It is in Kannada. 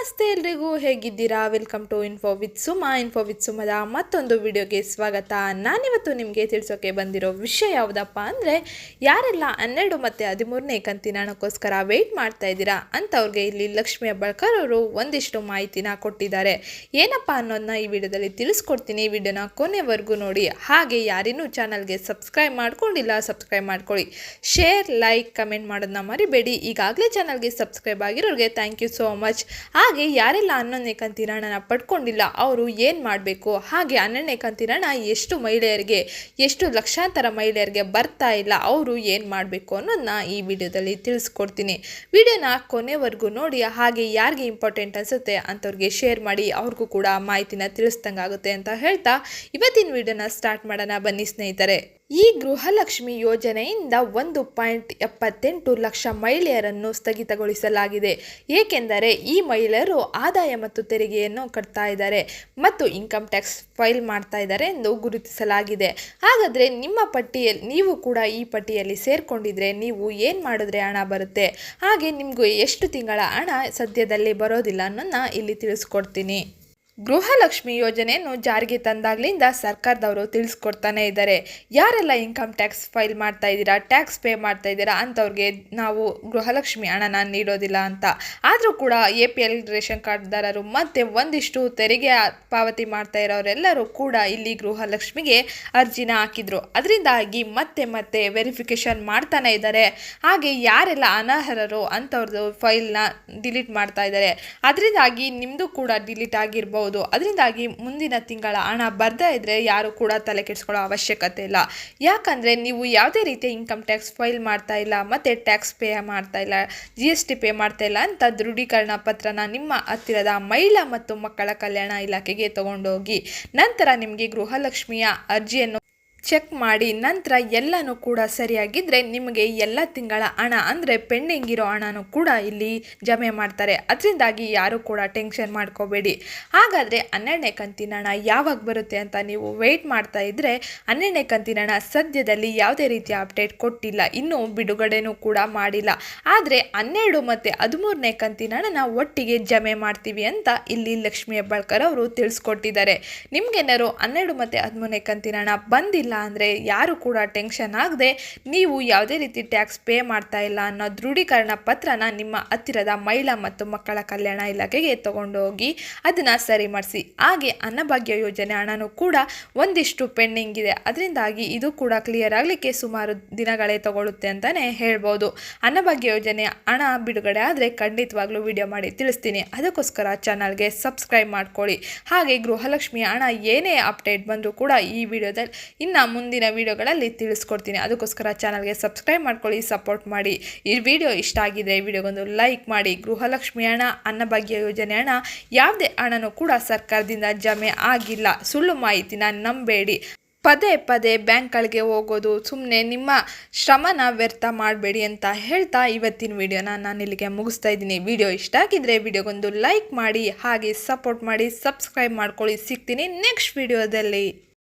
ನಮಸ್ತೆ ಎಲ್ರಿಗೂ, ಹೇಗಿದ್ದೀರಾ? ವೆಲ್ಕಮ್ ಟು ಇನ್ಫೋ ವಿತ್ ಸುಮದ ಮತ್ತೊಂದು ವಿಡಿಯೋಗೆ ಸ್ವಾಗತ. ನಾನಿವತ್ತು ನಿಮಗೆ ತಿಳಿಸೋಕೆ ಬಂದಿರೋ ವಿಷಯ ಯಾವುದಪ್ಪ ಅಂದರೆ, ಯಾರೆಲ್ಲ 12 ಮತ್ತು 13ನೇ ಕಂತಿನ ಹಣಕ್ಕೋಸ್ಕರ ವೆಯ್ಟ್ ಮಾಡ್ತಾ ಇದ್ದೀರಾ ಅಂಥವ್ರಿಗೆ ಇಲ್ಲಿ ಲಕ್ಷ್ಮಿ ಹೆಬ್ಬಾಳ್ಕರ್ ಅವರು ಒಂದಿಷ್ಟು ಮಾಹಿತಿನ ಕೊಟ್ಟಿದ್ದಾರೆ. ಏನಪ್ಪ ಅನ್ನೋದನ್ನ ಈ ವಿಡಿಯೋದಲ್ಲಿ ತಿಳಿಸ್ಕೊಡ್ತೀನಿ. ವಿಡಿಯೋನ ಕೊನೆವರೆಗೂ ನೋಡಿ. ಹಾಗೆ ಯಾರಿನ್ನೂ ಚಾನಲ್ಗೆ ಸಬ್ಸ್ಕ್ರೈಬ್ ಮಾಡ್ಕೊಂಡಿಲ್ಲ, ಸಬ್ಸ್ಕ್ರೈಬ್ ಮಾಡ್ಕೊಳ್ಳಿ. ಶೇರ್, ಲೈಕ್, ಕಮೆಂಟ್ ಮಾಡೋದನ್ನ ಮರಿಬೇಡಿ. ಈಗಾಗಲೇ ಚಾನಲ್ಗೆ ಸಬ್ಸ್ಕ್ರೈಬ್ ಆಗಿರೋರಿಗೆ ಥ್ಯಾಂಕ್ ಯು ಸೋ ಮಚ್. ಹಾಗೆ ಯಾರೆಲ್ಲ 11ನೇ ಕಂತಿನ ಹಣನ ಪಡ್ಕೊಂಡಿಲ್ಲ ಅವರು ಏನು ಮಾಡಬೇಕು, ಹಾಗೆ 12ನೇ ಕಂತಿನ ಹಣ ಎಷ್ಟು ಮಹಿಳೆಯರಿಗೆ, ಎಷ್ಟು ಲಕ್ಷಾಂತರ ಮಹಿಳೆಯರಿಗೆ ಬರ್ತಾ ಇಲ್ಲ, ಅವರು ಏನು ಮಾಡಬೇಕು ಅನ್ನೋದನ್ನ ಈ ವಿಡಿಯೋದಲ್ಲಿ ತಿಳಿಸ್ಕೊಡ್ತೀನಿ. ವಿಡಿಯೋನ ಕೊನೆವರೆಗೂ ನೋಡಿ. ಹಾಗೆ ಯಾರಿಗೆ ಇಂಪಾರ್ಟೆಂಟ್ ಅನಿಸುತ್ತೆ ಅಂಥವ್ರಿಗೆ ಶೇರ್ ಮಾಡಿ, ಅವ್ರಿಗೂ ಕೂಡ ಮಾಹಿತಿನ ತಿಳಿಸ್ದಂಗಾಗುತ್ತೆ ಅಂತ ಹೇಳ್ತಾ ಇವತ್ತಿನ ವಿಡಿಯೋನ ಸ್ಟಾರ್ಟ್ ಮಾಡೋಣ ಬನ್ನಿ ಸ್ನೇಹಿತರೆ. ಈ ಗೃಹಲಕ್ಷ್ಮಿ ಯೋಜನೆಯಿಂದ 1.78 ಲಕ್ಷ ಮಹಿಳೆಯರನ್ನು ಸ್ಥಗಿತಗೊಳಿಸಲಾಗಿದೆ. ಏಕೆಂದರೆ ಈ ಮಹಿಳೆಯರು ಆದಾಯ ಮತ್ತು ತೆರಿಗೆಯನ್ನು ಕಟ್ತಾ ಇದ್ದಾರೆ ಮತ್ತು ಇನ್ಕಮ್ ಟ್ಯಾಕ್ಸ್ ಫೈಲ್ ಮಾಡ್ತಾ ಇದ್ದಾರೆ ಎಂದು ಗುರುತಿಸಲಾಗಿದೆ. ಹಾಗಾದರೆ ನಿಮ್ಮ ಪಟ್ಟಿಯಲ್ಲಿ ನೀವು ಕೂಡ ಈ ಪಟ್ಟಿಯಲ್ಲಿ ಸೇರಿಕೊಂಡಿದ್ರೆ ನೀವು ಏನು ಮಾಡಿದ್ರೆ ಹಣ ಬರುತ್ತೆ, ಹಾಗೆ ನಿಮಗೂ ಎಷ್ಟು ತಿಂಗಳ ಹಣ ಸದ್ಯದಲ್ಲಿ ಬರೋದಿಲ್ಲ ಅನ್ನೋದನ್ನ ಇಲ್ಲಿ ತಿಳಿಸ್ಕೊಡ್ತೀನಿ. ಗೃಹಲಕ್ಷ್ಮಿ ಯೋಜನೆಯನ್ನು ಜಾರಿಗೆ ತಂದಾಗಲಿಂದ ಸರ್ಕಾರದವರು ತಿಳಿಸ್ಕೊಡ್ತಾನೆ ಇದ್ದಾರೆ. ಯಾರೆಲ್ಲ ಇನ್ಕಮ್ ಟ್ಯಾಕ್ಸ್ ಫೈಲ್ ಮಾಡ್ತಾ ಇದ್ದೀರಾ, ಟ್ಯಾಕ್ಸ್ ಪೇ ಮಾಡ್ತಾ ಇದ್ದೀರಾ ಅಂಥವ್ರಿಗೆ ನಾವು ಗೃಹಲಕ್ಷ್ಮಿ ಹಣನ ನೀಡೋದಿಲ್ಲ ಅಂತ. ಆದರೂ ಕೂಡ APL ರೇಷನ್ ಕಾರ್ಡ್ದಾರರು ಮತ್ತು ಒಂದಿಷ್ಟು ತೆರಿಗೆ ಪಾವತಿ ಮಾಡ್ತಾ ಇರೋರೆಲ್ಲರೂ ಕೂಡ ಇಲ್ಲಿ ಗೃಹಲಕ್ಷ್ಮಿಗೆ ಅರ್ಜಿನ ಹಾಕಿದ್ರು. ಅದರಿಂದಾಗಿ ಮತ್ತೆ ವೆರಿಫಿಕೇಷನ್ ಮಾಡ್ತಾನೆ ಇದ್ದಾರೆ. ಹಾಗೆ ಯಾರೆಲ್ಲ ಅನರ್ಹರು ಅಂಥವ್ರದ್ದು ಫೈಲ್ನ ಡಿಲೀಟ್ ಮಾಡ್ತಾ ಇದ್ದಾರೆ. ಅದರಿಂದಾಗಿ ನಿಮ್ಮದು ಕೂಡ ಡಿಲೀಟ್ ಆಗಿರ್ಬೋದು. ಅದರಿಂದಾಗಿ ಮುಂದಿನ ತಿಂಗಳ ಹಣ ಬರ್ದೇ ಇದ್ರೆ ಯಾರು ಕೂಡ ತಲೆ ಕೆಡಿಸ್ಕೊಳ್ಳೋ ಅವಶ್ಯಕತೆ ಇಲ್ಲ. ಯಾಕಂದರೆ ನೀವು ಯಾವುದೇ ರೀತಿಯ ಇನ್ಕಮ್ ಟ್ಯಾಕ್ಸ್ ಫೈಲ್ ಮಾಡ್ತಾ ಇಲ್ಲ, ಮತ್ತು ಟ್ಯಾಕ್ಸ್ ಪೇ ಮಾಡ್ತಾ ಇಲ್ಲ, GST ಪೇ ಮಾಡ್ತಾ ಇಲ್ಲ ಅಂತ ದೃಢೀಕರಣ ಪತ್ರನ ನಿಮ್ಮ ಹತ್ತಿರದ ಮಹಿಳಾ ಮತ್ತು ಮಕ್ಕಳ ಕಲ್ಯಾಣ ಇಲಾಖೆಗೆ ತಗೊಂಡೋಗಿ ನಂತರ ನಿಮಗೆ ಗೃಹಲಕ್ಷ್ಮಿಯ ಅರ್ಜಿಯನ್ನು ಚೆಕ್ ಮಾಡಿ ನಂತರ ಎಲ್ಲನೂ ಕೂಡ ಸರಿಯಾಗಿದ್ದರೆ ನಿಮಗೆ ಎಲ್ಲ ತಿಂಗಳ ಹಣ ಅಂದರೆ ಪೆಂಡಿಂಗ್ ಇರೋ ಹಣನೂ ಕೂಡ ಇಲ್ಲಿ ಜಮೆ ಮಾಡ್ತಾರೆ. ಅದರಿಂದಾಗಿ ಯಾರೂ ಕೂಡ ಟೆನ್ಷನ್ ಮಾಡ್ಕೋಬೇಡಿ. ಹಾಗಾದರೆ 12ನೇ ಕಂತಿನ ಹಣ ಯಾವಾಗ ಬರುತ್ತೆ ಅಂತ ನೀವು ವೆಯ್ಟ್ ಮಾಡ್ತಾ ಇದ್ದರೆ, 12ನೇ ಕಂತಿನ ಹಣ ಸದ್ಯದಲ್ಲಿ ಯಾವುದೇ ರೀತಿಯ ಅಪ್ಡೇಟ್ ಕೊಟ್ಟಿಲ್ಲ, ಇನ್ನೂ ಬಿಡುಗಡೆನೂ ಕೂಡ ಮಾಡಿಲ್ಲ. ಆದರೆ 12 ಮತ್ತು 13ನೇ ಕಂತಿನ ಹಣನ ಒಟ್ಟಿಗೆ ಜಮೆ ಮಾಡ್ತೀವಿ ಅಂತ ಇಲ್ಲಿ ಲಕ್ಷ್ಮಿ ಹೆಬ್ಬಾಳ್ಕರ್ ಅವರು ತಿಳಿಸ್ಕೊಟ್ಟಿದ್ದಾರೆ. ನಿಮಗೇನಾದ್ರು 12 ಮತ್ತು 13ನೇ ಕಂತಿನ ಹಣ ಬಂದಿಲ್ಲ ಅಂದರೆ ಯಾರು ಕೂಡ ಟೆನ್ಷನ್ ಆಗದೆ ನೀವು ಯಾವುದೇ ರೀತಿ ಟ್ಯಾಕ್ಸ್ ಪೇ ಮಾಡ್ತಾ ಇಲ್ಲ ಅನ್ನೋ ದೃಢೀಕರಣ ಪತ್ರನ ನಿಮ್ಮ ಹತ್ತಿರದ ಮಹಿಳಾ ಮತ್ತು ಮಕ್ಕಳ ಕಲ್ಯಾಣ ಇಲಾಖೆಗೆ ತಗೊಂಡೋಗಿ ಅದನ್ನು ಸರಿ ಮಾಡಿಸಿ. ಹಾಗೆ ಅನ್ನಭಾಗ್ಯ ಯೋಜನೆ ಹಣನೂ ಕೂಡ ಒಂದಿಷ್ಟು ಪೆಂಡಿಂಗ್ ಇದೆ. ಅದರಿಂದಾಗಿ ಇದು ಕೂಡ ಕ್ಲಿಯರ್ ಆಗಲಿಕ್ಕೆ ಸುಮಾರು ದಿನಗಳೇ ತಗೊಳ್ಳುತ್ತೆ ಅಂತಲೇ ಹೇಳ್ಬೋದು. ಅನ್ನಭಾಗ್ಯ ಯೋಜನೆ ಹಣ ಬಿಡುಗಡೆ ಆದರೆ ಖಂಡಿತವಾಗ್ಲೂ ವಿಡಿಯೋ ಮಾಡಿ ತಿಳಿಸ್ತೀನಿ. ಅದಕ್ಕೋಸ್ಕರ ಚಾನಲ್ಗೆ ಸಬ್ಸ್ಕ್ರೈಬ್ ಮಾಡ್ಕೊಳ್ಳಿ. ಹಾಗೆ ಗೃಹಲಕ್ಷ್ಮಿ ಹಣ ಏನೇ ಅಪ್ಡೇಟ್ ಬಂದರೂ ಕೂಡ ಈ ವಿಡಿಯೋದಲ್ಲಿ ಇನ್ನು ಮುಂದಿನ ವಿಡಿಯೋಗಳಲ್ಲಿ ತಿಳಿಸ್ಕೊಡ್ತೀನಿ. ಅದಕ್ಕೋಸ್ಕರ ಚಾನಲ್ಗೆ ಸಬ್ಸ್ಕ್ರೈಬ್ ಮಾಡ್ಕೊಳ್ಳಿ, ಸಪೋರ್ಟ್ ಮಾಡಿ. ಈ ವಿಡಿಯೋ ಇಷ್ಟ ಆಗಿದ್ರೆ ವಿಡಿಯೋಗೊಂದು ಲೈಕ್ ಮಾಡಿ. ಗೃಹಲಕ್ಷ್ಮಿ ಹಣ, ಅನ್ನಭಾಗ್ಯ ಯೋಜನೆ ಹಣ ಯಾವುದೇ ಹಣನೂ ಕೂಡ ಸರ್ಕಾರದಿಂದ ಜಮೆ ಆಗಿಲ್ಲ. ಸುಳ್ಳು ಮಾಹಿತಿನ ನಂಬೇಡಿ. ಪದೇ ಬ್ಯಾಂಕ್ಗಳಿಗೆ ಹೋಗೋದು ಸುಮ್ಮನೆ ನಿಮ್ಮ ಶ್ರಮನ ವ್ಯರ್ಥ ಮಾಡಬೇಡಿ ಅಂತ ಹೇಳ್ತಾ ಇವತ್ತಿನ ವಿಡಿಯೋನ ನಾನು ಇಲ್ಲಿಗೆ ಮುಗಿಸ್ತಾ ಇದ್ದೀನಿ. ವಿಡಿಯೋ ಇಷ್ಟ ಆಗಿದ್ರೆ ವಿಡಿಯೋಗೊಂದು ಲೈಕ್ ಮಾಡಿ, ಹಾಗೆ ಸಪೋರ್ಟ್ ಮಾಡಿ, ಸಬ್ಸ್ಕ್ರೈಬ್ ಮಾಡ್ಕೊಳ್ಳಿ. ಸಿಗ್ತೀನಿ ನೆಕ್ಸ್ಟ್ ವಿಡಿಯೋದಲ್ಲಿ.